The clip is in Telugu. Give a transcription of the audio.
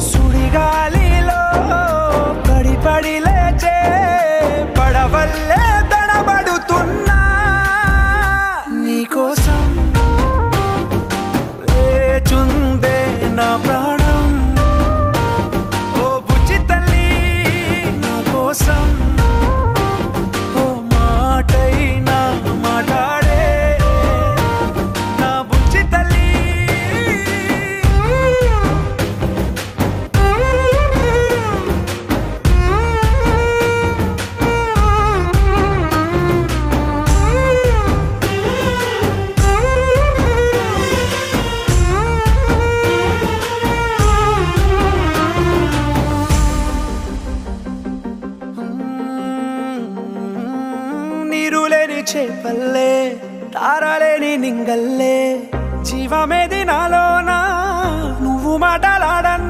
సుడిగాలిలో పడి పడి లేచే పడవల్లే తడబడుతున్నా నీకోసం లేచుందే నా ప్రాణం ఓ బుజ్జి తల్లి నా కోసం ఓ మాటైనా మాట్లాడే నా బుజ్జి తల్లి నీరులేని చేపల్లే తారలేని నింగల్లే జీవమేది నాలోనా నువ్వు మాటలాడన్నా